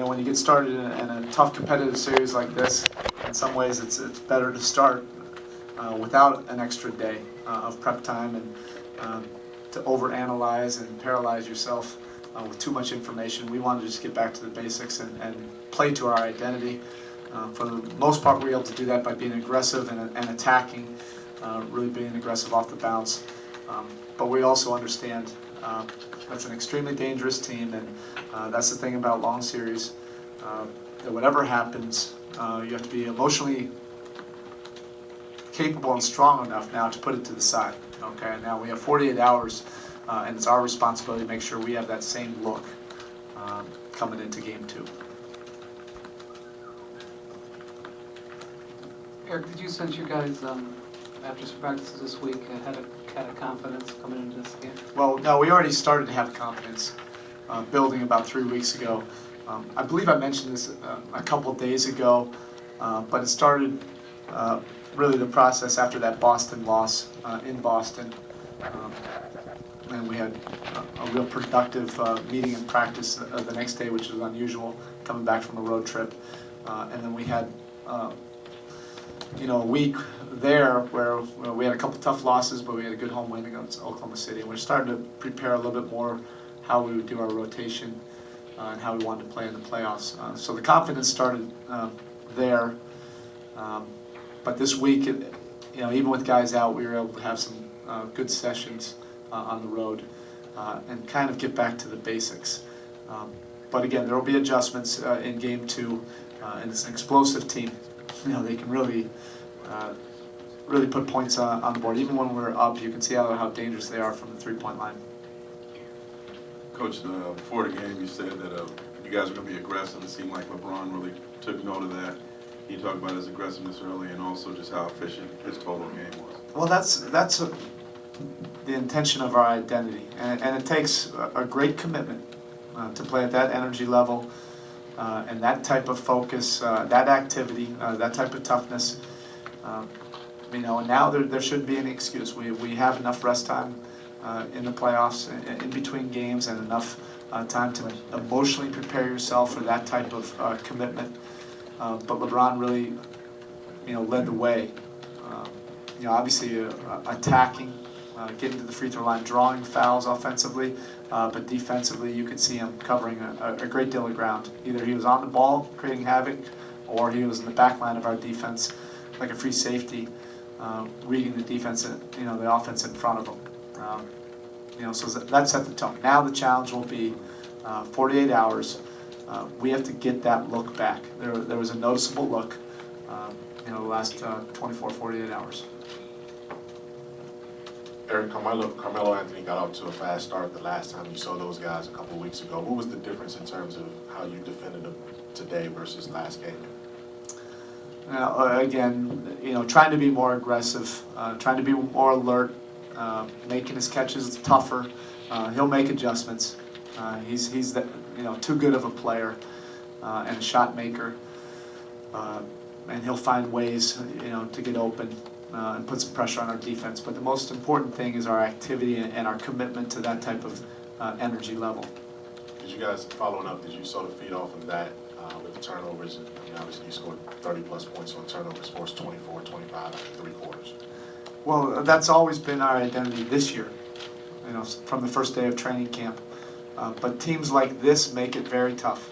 when you get started in a tough competitive series like this, in some ways it's better to start without an extra day of prep time and to overanalyze and paralyze yourself with too much information. We wanted to just get back to the basics and play to our identity. For the most part, we were able to do that by being aggressive and attacking, really being aggressive off the bounce. But we also understand that's an extremely dangerous team, and that's the thing about long series, that whatever happens, you have to be emotionally capable and strong enough now to put it to the side. Okay, now we have 48 hours, and it's our responsibility to make sure we have that same look coming into Game 2. Erik, did you sense you guys, after some practices this week, had a confidence coming into this game? Well, no, we already started to have confidence building about 3 weeks ago. I believe I mentioned this a couple of days ago, but it started really the process after that Boston loss in Boston. And we had a real productive meeting and practice the next day, which was unusual, coming back from a road trip. And then we had a week there where we had a couple tough losses, but we had a good home win against Oklahoma City. And we're starting to prepare a little bit more how we would do our rotation and how we wanted to play in the playoffs. So the confidence started there. But this week, even with guys out, we were able to have some good sessions on the road and kind of get back to the basics. But again, there will be adjustments in Game 2, and it's an explosive team. They can really put points on the board. Even when we're up, you can see how dangerous they are from the three-point line. Coach, before the game, you said that you guys were going to be aggressive. It seemed like LeBron really took note of that. Can you talk about his aggressiveness early and also just how efficient his total game was? Well, that's the intention of our identity, and it takes a great commitment to play at that energy level and that type of focus, that activity, that type of toughness. And now there shouldn't be any excuse. We have enough rest time in the playoffs, in between games, and enough time to emotionally prepare yourself for that type of commitment. But LeBron really, led the way. Obviously attacking, getting to the free throw line, drawing fouls offensively, but defensively you could see him covering a great deal of ground. Either he was on the ball creating havoc, or he was in the back line of our defense like a free safety, reading the defense, the offense in front of him. So that set the tone. Now the challenge will be 48 hours. We have to get that look back. There was a noticeable look, the last 24, 48 hours. Erik, Carmelo Anthony got off to a fast start the last time you saw those guys a couple of weeks ago. What was the difference in terms of how you defended them today versus last game? Again, trying to be more aggressive, trying to be more alert, making his catches tougher. He'll make adjustments. He's too good of a player and a shot maker, and he'll find ways to get open and put some pressure on our defense. But the most important thing is our activity and our commitment to that type of energy level. Did you guys, following up, did you sort of feed off of that with the turnovers? Obviously you scored 30-plus points on turnovers, forced 24, 25 after 3 quarters. Well, that's always been our identity this year, from the first day of training camp. But teams like this make it very tough.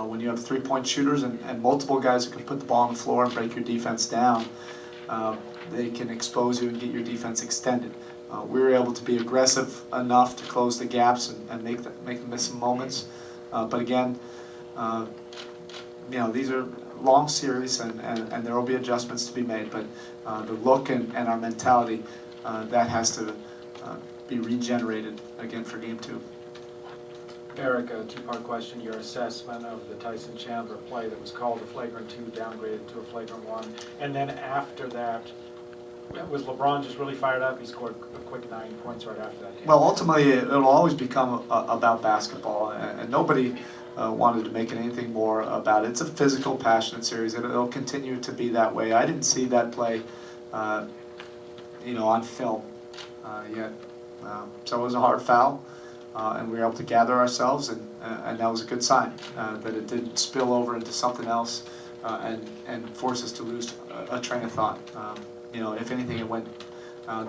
When you have 3-point shooters and multiple guys who can put the ball on the floor and break your defense down, they can expose you and get your defense extended. We were able to be aggressive enough to close the gaps and make them miss some moments. But again, these are long series, and there will be adjustments to be made. But the look and our mentality, that has to be regenerated again for Game 2. Erik, a two-part question. Your assessment of the Tyson Chandler play that was called a flagrant 2, downgraded to a flagrant 1. And then after that, was LeBron just really fired up? He scored a quick 9 points right after that game. Well, ultimately, it'll always become about basketball, and nobody wanted to make it anything more about it. It's a physical, passionate series. It'll continue to be that way. I didn't see that play, on film yet. So it was a hard foul. and we were able to gather ourselves, and that was a good sign that it didn't spill over into something else and force us to lose a train of thought. If anything, it went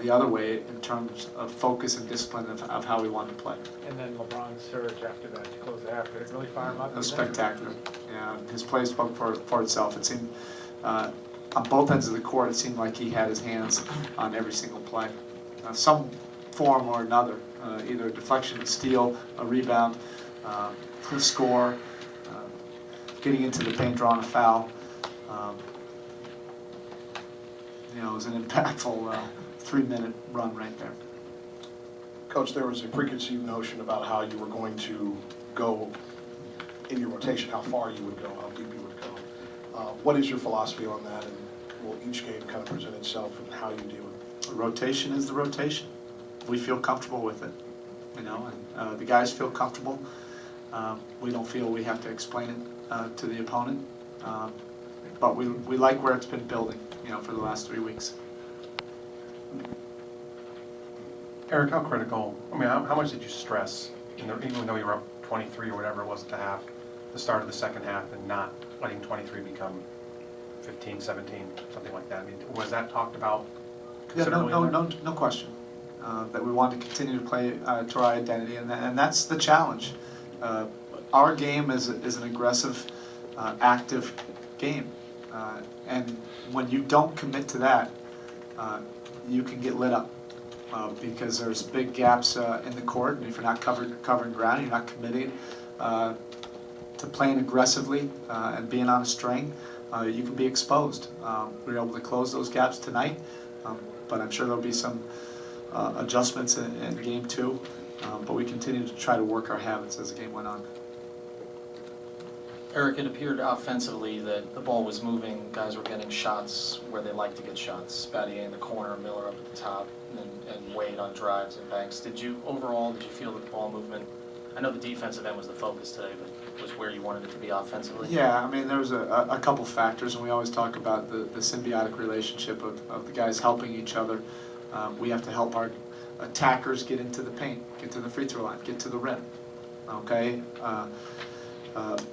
the other way in terms of focus and discipline of how we wanted to play. And then LeBron's surge after that to close out, did it really fire him up? It was spectacular. Yeah, his play spoke for itself. It seemed on both ends of the court, it seemed like he had his hands on every single play, some form or another, either a deflection, a steal, a rebound, a score, getting into the paint, drawing a foul. It was an impactful 3-minute run right there. Coach, there was a preconceived notion about how you were going to go in your rotation, how far you would go, how deep you would go. What is your philosophy on that, and will each game kind of present itself and how you deal with it? The rotation is the rotation. We feel comfortable with it, and the guys feel comfortable. We don't feel we have to explain it to the opponent, but we like where it's been building, for the last 3 weeks. Erik, how critical, how much did you stress, even though you were up 23 or whatever it was at the half, the start of the second half, and not letting 23 become 15, 17, something like that? Was that talked about Yeah, considerably? no question. That we want to continue to play to our identity, and that's the challenge. Our game is an aggressive, active game, and when you don't commit to that, you can get lit up because there's big gaps in the court, and if you're not covering ground, you're not committing to playing aggressively and being on a string, you can be exposed. We were able to close those gaps tonight, but I'm sure there'll be some adjustments in game 2, but we continue to try to work our habits as the game went on. Erik, it appeared offensively that the ball was moving, guys were getting shots where they like to get shots. Battier in the corner, Miller up at the top, and Wade on drives and banks. Did you feel that the ball movement, I know the defensive end was the focus today, but was where you wanted it to be offensively? Yeah, there was a couple factors, and we always talk about the symbiotic relationship of the guys helping each other. We have to help our attackers get into the paint, get to the free throw line, get to the rim. Okay?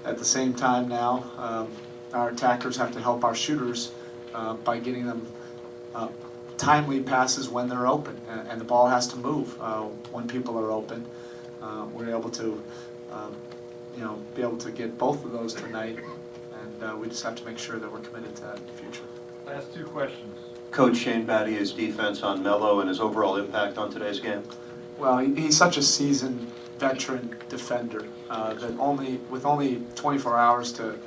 At the same time now, our attackers have to help our shooters by getting them timely passes when they're open, and the ball has to move when people are open. We're able to, be able to get both of those tonight, and we just have to make sure that we're committed to that in the future. Last 2 questions. Coach Shane Battier's defense on Melo and his overall impact on today's game? Well, he's such a seasoned veteran defender that with only 24 hours to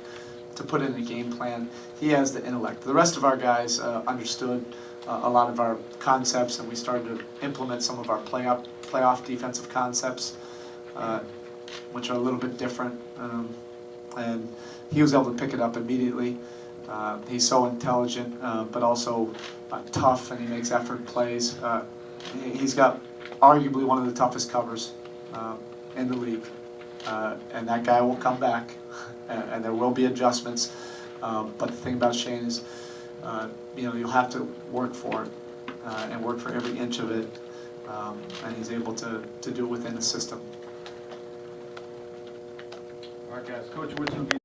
put in a game plan, he has the intellect. The rest of our guys understood a lot of our concepts, and we started to implement some of our playoff defensive concepts, which are a little bit different. And he was able to pick it up immediately. He's so intelligent, but also tough, and he makes effort plays. He's got arguably one of the toughest covers in the league, and that guy will come back, and there will be adjustments. But the thing about Shane is, you'll have to work for it and work for every inch of it, and he's able to do it within the system. All right, guys. Coach, which would be